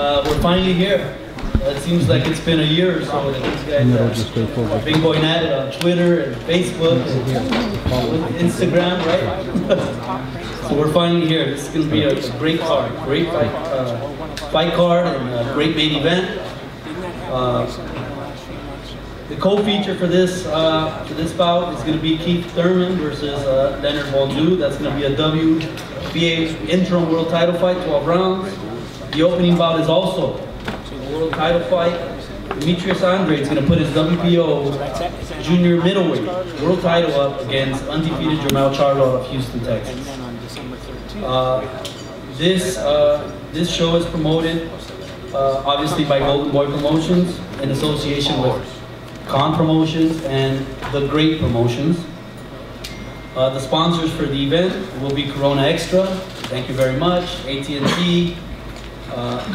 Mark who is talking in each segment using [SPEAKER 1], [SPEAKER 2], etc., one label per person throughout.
[SPEAKER 1] We're finally here. It seems like it's been a year or so that these guys have been going at it on Twitter and Facebook and Instagram, right? So we're finally here. This is going to be a great card, great fight card, and a great main event. The co-feature for this bout is going to be Keith Thurman versus Leonard Bondu. That's going to be a WBA interim world title fight, 12 rounds. The opening bout is also a world title fight. Demetrius Andrade is going to put his WBO junior middleweight world title up against undefeated Jermell Charlo of Houston, Texas. This show is promoted obviously by Golden Boy Promotions in association with Khan Promotions and The Great Promotions. The sponsors for the event will be Corona Extra, thank you very much, AT&T,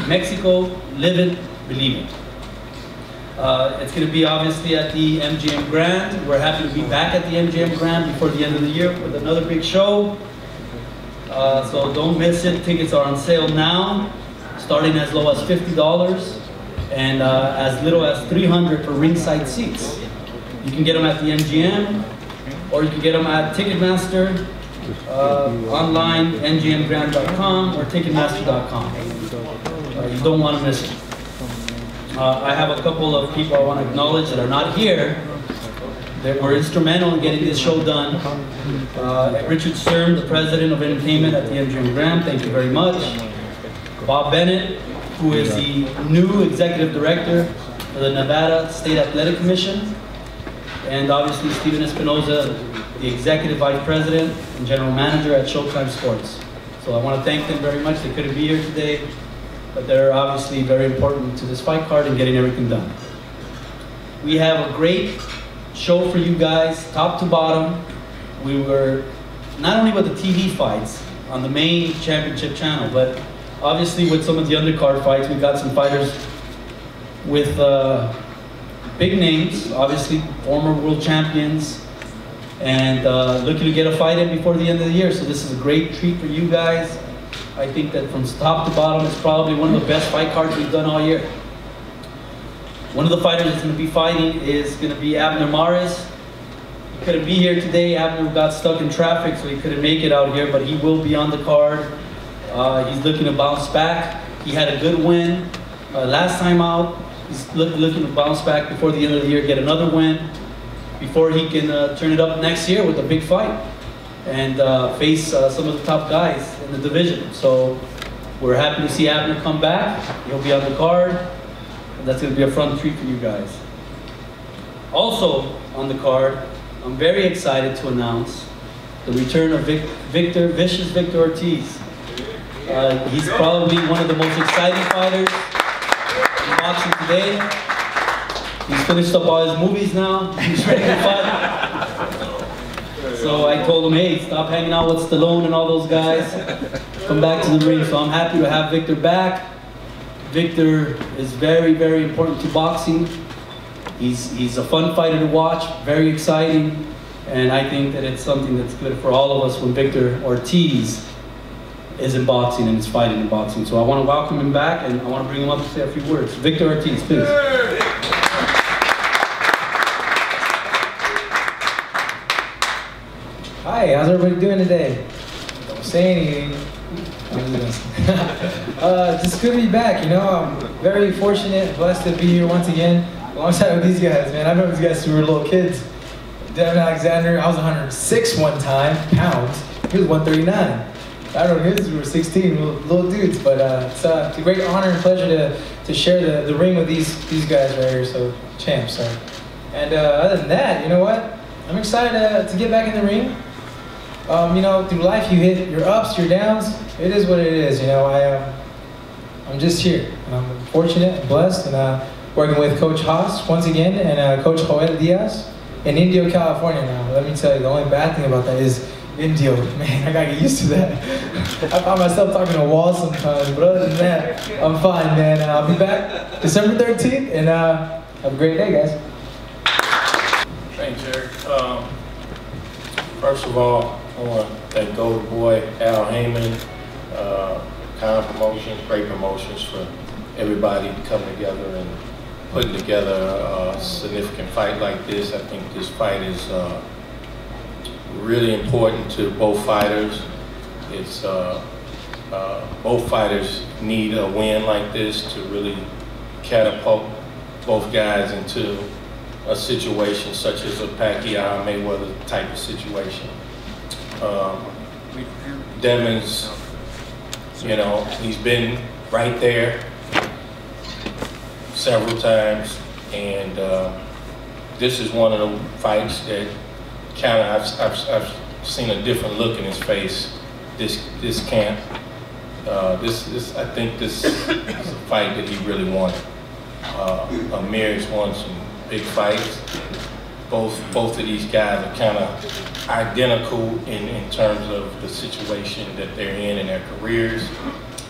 [SPEAKER 1] Mexico, Live It, Believe It. It's going to be obviously at the MGM Grand. We're happy to be back at the MGM Grand before the end of the year with another big show. So don't miss it. Tickets are on sale now, starting as low as $50 and as little as $300 for ringside seats. You can get them at the MGM, or you can get them at Ticketmaster, online, mgmgrand.com or ticketmaster.com. You don't want to miss it. I have a couple of people I want to acknowledge that are not here that were instrumental in getting this show done. Richard Stern, the president of entertainment at the MGM Grand, thank you very much. Bob Bennett, who is the new executive director for the Nevada State Athletic Commission. And obviously Steven Espinoza, the executive vice president and general manager at Showtime Sports. So I want to thank them very much. They couldn't be here today, but they're obviously very important to this fight card and getting everything done. We have a great show for you guys, top to bottom. We were not only with the TV fights on the main championship channel, but obviously with some of the undercard fights. We got some fighters with big names, obviously former world champions, and looking to get a fight in before the end of the year. So this is a great treat for you guys. I think that from top to bottom, it's probably one of the best fight cards we've done all year. One of the fighters that's going to be fighting is going to be Abner Mares. He couldn't be here today. Abner got stuck in traffic, so he couldn't make it out here, but he will be on the card. He's looking to bounce back. He had a good win last time out. He's looking to bounce back before the end of the year, get another win, before he can turn it up next year with a big fight and face some of the top guys in the division. So we're happy to see Abner come back. He'll be on the card, and that's going to be a fun treat for you guys. Also on the card, I'm very excited to announce the return of Vicious Victor Ortiz. He's probably one of the most exciting fighters in boxing today. He's finished up all his movies now. He's ready to fight. So I told him, hey, stop hanging out with Stallone and all those guys. Come back to the ring. So I'm happy to have Victor back. Victor is very, very important to boxing. He's a fun fighter to watch, very exciting. And I think that it's something that's good for all of us when Victor Ortiz is in boxing and is fighting in boxing. So I want to welcome him back, and I want to bring him up to say a few words. Victor Ortiz, please.
[SPEAKER 2] Hi, how's everybody doing today? Don't say anything. Just good to be back, you know. I'm very fortunate, blessed to be here once again, alongside with these guys, man. I remember these guys who were little kids. Devon Alexander, I was 106 one time, pounds. He was 139. I don't know, we were 16, little dudes, but it's a great honor and pleasure to share the ring with these guys right here, so champs. So. And other than that, you know what? I'm excited to get back in the ring. You know, through life you hit your ups, your downs. It is what it is, you know. I'm just here, and I'm fortunate and blessed, and working with Coach Haas once again, and Coach Joel Diaz in Indio, California now. Let me tell you, the only bad thing about that is Indio, man, I gotta get used to that. I find myself talking to walls sometimes, but other than that, I'm fine, man. I'll be back December 13th, and have a great day, guys.
[SPEAKER 3] Thanks, Eric. First of all, I want to thank Golden Boy, Al Heyman, Khan Promotions, Great Promotions for everybody coming together and putting together a significant fight like this. I think this fight is really important to both fighters. It's both fighters need a win like this to really catapult both guys into a situation such as a Pacquiao-Mayweather type of situation. Devon's, you know, he's been right there several times, and this is one of the fights that kind of I've seen a different look in his face. This camp, I think this is a fight that he really wanted. Amir's won some big fights. Both of these guys are kind of identical in terms of the situation that they're in their careers.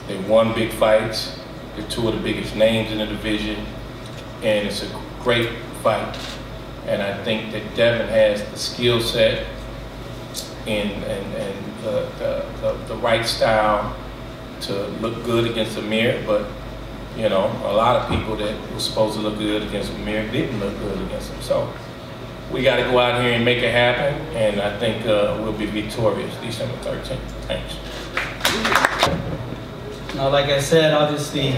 [SPEAKER 3] They won big fights. They're two of the biggest names in the division, and it's a great fight. And I think that Devon has the skill set and the right style to look good against Amir, but you know, a lot of people that were supposed to look good against Amir didn't look good against him. So we got to go out here and make it happen, and I think we'll be victorious December 13th. Thanks.
[SPEAKER 1] Now, like I said, obviously,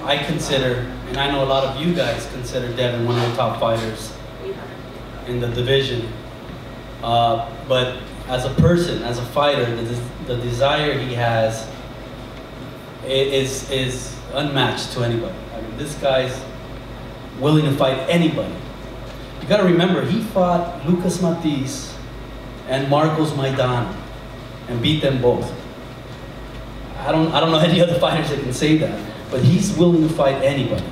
[SPEAKER 1] I consider, and I know a lot of you guys consider Devon one of the top fighters in the division. But as a person, as a fighter, the desire he has is unmatched to anybody. I mean, this guy's willing to fight anybody. You got to remember, he fought Lucas Matiz and Marcos Maidana and beat them both. I don't know any other fighters that can say that, but he's willing to fight anybody.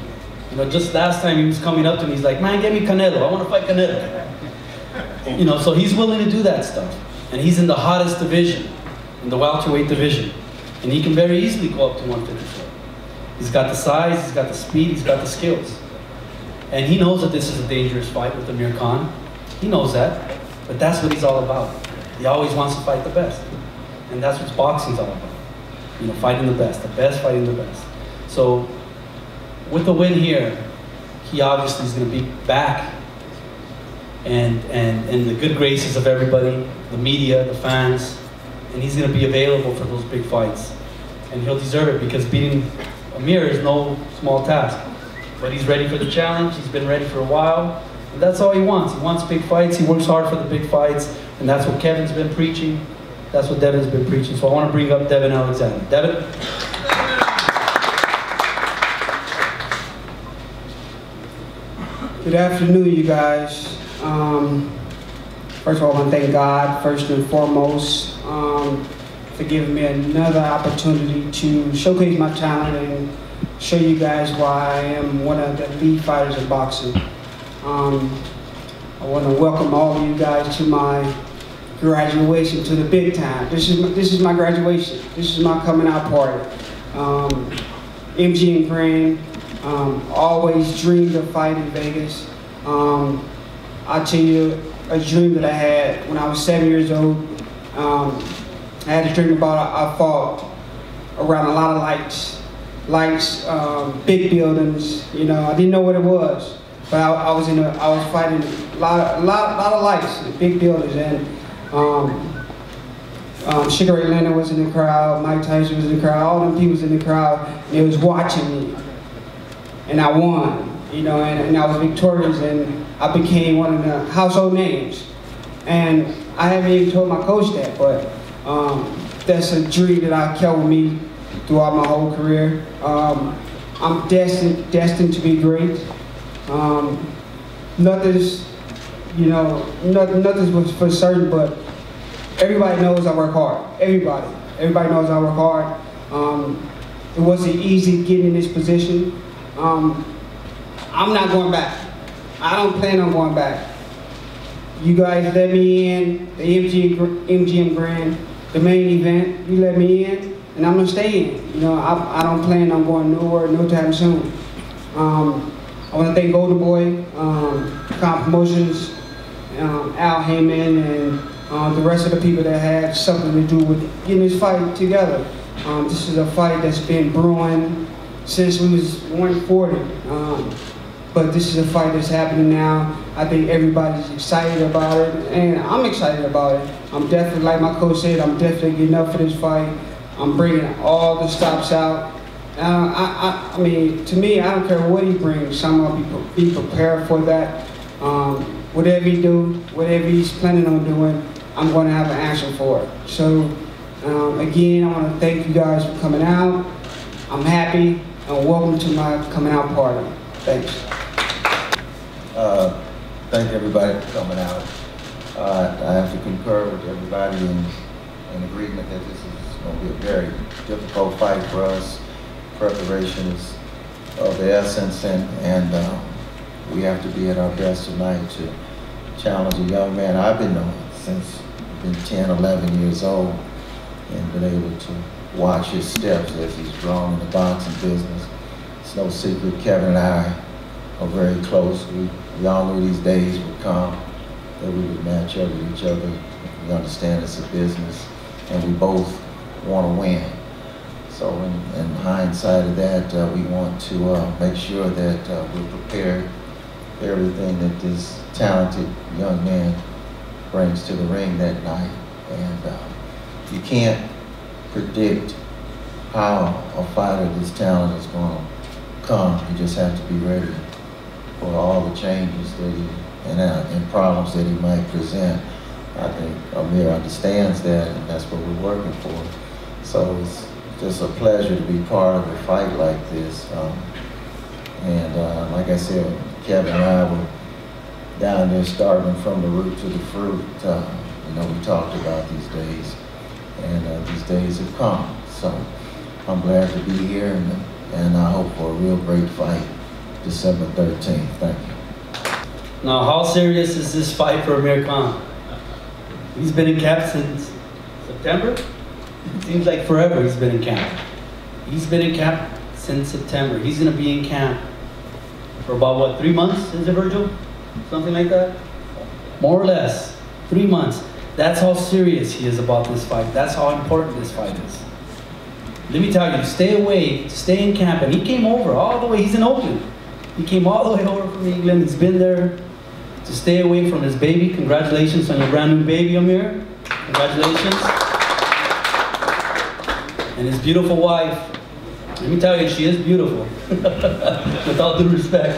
[SPEAKER 1] You know, just last time he was coming up to me, he's like, man, get me Canelo. I want to fight Canelo. You know, so he's willing to do that stuff. And he's in the hottest division, in the welterweight division. And he can very easily go up to 154. He's got the size, he's got the speed, he's got the skills. And he knows that this is a dangerous fight with Amir Khan. He knows that, but that's what he's all about. He always wants to fight the best. And that's what boxing's all about. You know, fighting the best fighting the best. So, with the win here, he obviously is going to be back and in the good graces of everybody, the media, the fans, and he's going to be available for those big fights. And he'll deserve it, because beating Amir is no small task. But he's ready for the challenge, he's been ready for a while, and that's all he wants. He wants big fights, he works hard for the big fights, and that's what Kevin's been preaching, that's what Devon's been preaching. So I want to bring up Devon Alexander. Devon?
[SPEAKER 4] Good afternoon, you guys. First of all, I want to thank God, first and foremost, for giving me another opportunity to showcase my talent and show you guys why I am one of the elite fighters in boxing. I want to welcome all of you guys to my graduation to the big time. This is my graduation. This is my coming out party. MGM Grand. Always dreamed of fighting in Vegas. I'll tell you a dream that I had when I was 7 years old. I had a dream about I fought around a lot of lights, big buildings. You know, I didn't know what it was, but I was fighting a lot of lights, big buildings, and Sugar Ray Leonard was in the crowd, Mike Tyson was in the crowd, all them people was in the crowd, and they was watching me. And I won, you know, and I was victorious, and I became one of the household names. And I haven't even told my coach that, but that's a dream that I kept with me throughout my whole career. I'm destined to be great. Nothing's for certain, but everybody knows I work hard. Everybody knows I work hard. It wasn't easy getting in this position. I'm not going back. I don't plan on going back. You guys let me in, the MGM Grand, the main event, you let me in, and I'm gonna stay in. You know, I don't plan on going nowhere no time soon. I wanna thank Golden Boy, Khan Promotions, Al Heyman, and the rest of the people that had something to do with getting this fight together. This is a fight that's been brewing since we was 140. But this is a fight that's happening now. I think everybody's excited about it, and I'm excited about it. I'm definitely, like my coach said, I'm definitely getting up for this fight. I'm bringing all the stops out. I mean, to me, I don't care what he brings. I'm gonna be prepared for that. Whatever he do, whatever he's planning on doing, I'm going to have an answer for it. So, again, I want to thank you guys for coming out. I'm happy, and welcome to my coming out party. Thanks.
[SPEAKER 5] Thank everybody for coming out. I have to concur with everybody in agreement that this is going to be a very difficult fight for us. Preparation is of the essence, and we have to be at our best tonight to challenge a young man I've been knowing since I've been 10, 11 years old, and been able to watch his steps as he's grown in the boxing business. It's no secret Kevin and I are very close. We all knew these days would come, that we would match up with each other. We understand it's a business, and we both want to win. So in hindsight of that, we want to make sure that we're prepared for everything that this talented young man brings to the ring that night. And you can't predict how a fighter this talent is going to come. You just have to be ready for all the changes that he and problems that he might present. I think Amir understands that, and that's what we're working for. So it's just a pleasure to be part of a fight like this. Like I said, Kevin and I were down there starting from the root to the fruit. You know, we talked about these days, and these days have come. So I'm glad to be here, and I hope for a real great fight December 13th. Thank you.
[SPEAKER 1] Now, how serious is this fight for Amir Khan? He's been in camp since September? It seems like forever he's been in camp. He's been in camp since September. He's going to be in camp for about, what, 3 months, is it, Virgil? Something like that? More or less. 3 months. That's how serious he is about this fight. That's how important this fight is. Let me tell you, stay away, stay in camp. And he came over all the way. He's in Oakland. He came all the way over from England. He's been there to stay away from his baby. Congratulations on your brand new baby, Amir. Congratulations. And his beautiful wife. Let me tell you, she is beautiful. With all due respect.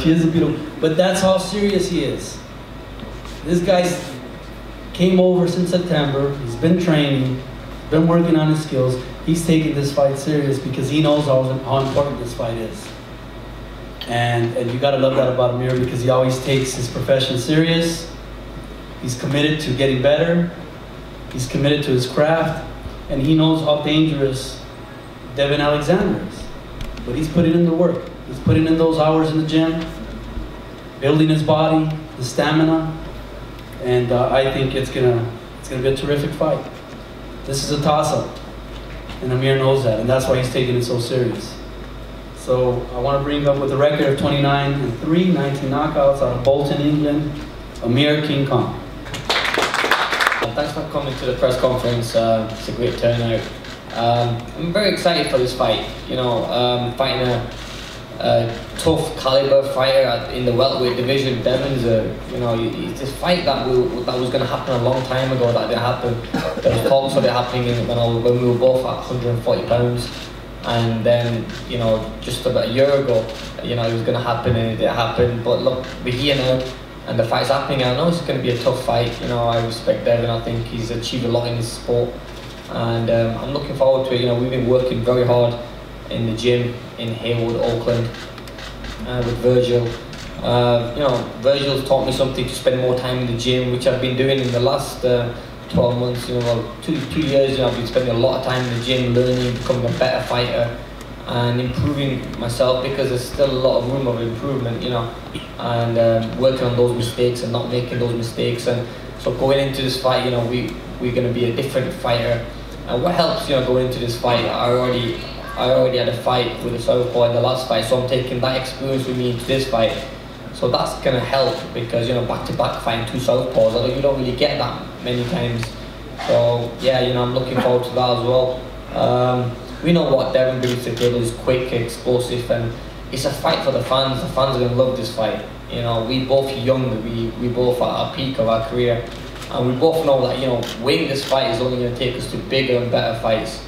[SPEAKER 1] She is beautiful. But that's how serious he is. This guy's came over since September. He's been training. Been working on his skills. He's taking this fight serious because he knows how important this fight is. And you gotta love that about Amir, because he always takes his profession serious. He's committed to getting better. He's committed to his craft. And he knows how dangerous Devon Alexander is. But he's putting in the work. He's putting in those hours in the gym, building his body, the stamina. And I think it's gonna be a terrific fight. This is a toss-up. And Amir knows that, and that's why he's taking it so serious. So I want to bring up with a record of 29-3, 19 knockouts out of Bolton, England, Amir King Khan.
[SPEAKER 6] Thanks for coming to the press conference. It's a great turnout. I'm very excited for this fight. You know, fighting a tough caliber fighter in the welterweight division. Devon's it's a fight that was going to happen a long time ago. That didn't happen. There was talks of it happening when we were both at 140 pounds. And then, you know, just about a year ago, you know, it was going to happen, and it didn't happen. But look, we're here now, and the fight's happening. I know it's going to be a tough fight. You know, I respect Devon. I think he's achieved a lot in his sport, and I'm looking forward to it. You know, we've been working very hard in the gym in Haywood, Auckland, with Virgil. You know, Virgil's taught me something to spend more time in the gym, which I've been doing in the last 12 months, you know, two years, you know, I've been spending a lot of time in the gym, learning, becoming a better fighter, and improving myself, because there's still a lot of room of improvement, you know, and working on those mistakes and not making those mistakes. And so going into this fight, you know, we're going to be a different fighter. And what helps, you know, going into this fight, I already had a fight with a southpaw in the last fight, so I'm taking that experience with me into this fight. So that's going to help, because, you know, back-to-back fighting two southpaws, although you don't really get that many times. So, yeah, you know, I'm looking forward to that as well. we know what Devon brings to the table is quick, explosive, and it's a fight for the fans. The fans are going to love this fight. You know, we both young, we both at our peak of our career, and we both know that, you know, winning this fight is only going to take us to bigger and better fights.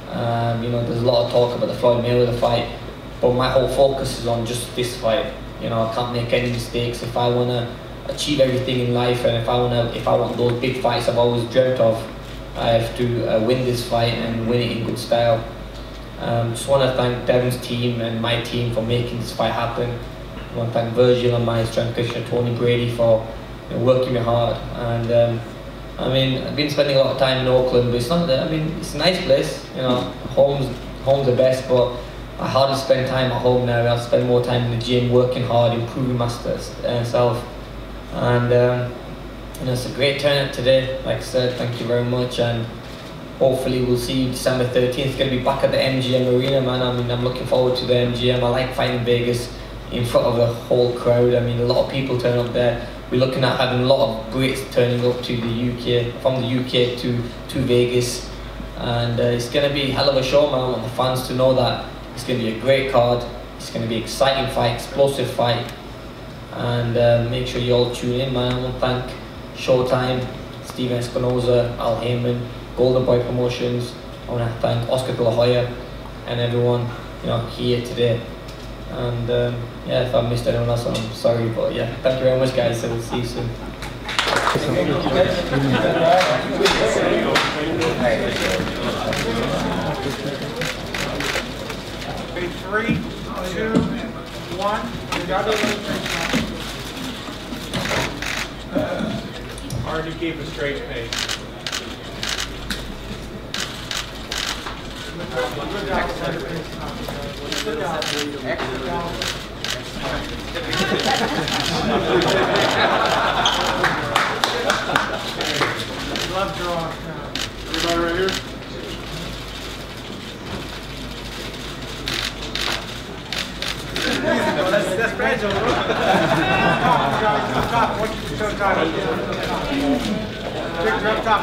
[SPEAKER 6] You know, there's a lot of talk about the Floyd Mayweather fight, but my whole focus is on just this fight. You know, I can't make any mistakes. If I want to achieve everything in life, and if I want those big fights I've always dreamt of, I have to win this fight and win it in good style. Just want to thank Devon's team and my team for making this fight happen. I want to thank Virgil and my strength coach, Tony Brady, for, you know, working me hard. And I mean, I've been spending a lot of time in Oakland, but it's not that. I mean, it's a nice place. You know, home's the best, but I hardly spend time at home now. I spend more time in the gym, working hard, improving myself. And you know, it's a great turnout today. Like I said, thank you very much, and hopefully we'll see you December 13th. It's going to be back at the MGM Arena, man. I mean, I'm looking forward to the MGM. I like fighting in Vegas in front of a whole crowd. I mean, a lot of people turn up there. We're looking at having a lot of Brits turning up to the UK, from the UK to Vegas, and it's going to be a hell of a show, man. I want the fans to know that it's going to be a great card. It's going to be an exciting fight, explosive fight, and make sure you all tune in, man. I want to thank Showtime, Steven Espinoza, Al Heyman, Golden Boy Promotions. I want to thank Oscar De La Hoya and everyone, you know, here today. And yeah, if I missed anyone else, I'm sorry, but yeah, thank you very much, guys. So we'll see you soon.
[SPEAKER 7] Okay, 3, 2, 1. Hard to keep a straight pace. Love draw. Everybody right here? That's fragile. Top. Showtime. Big drop top.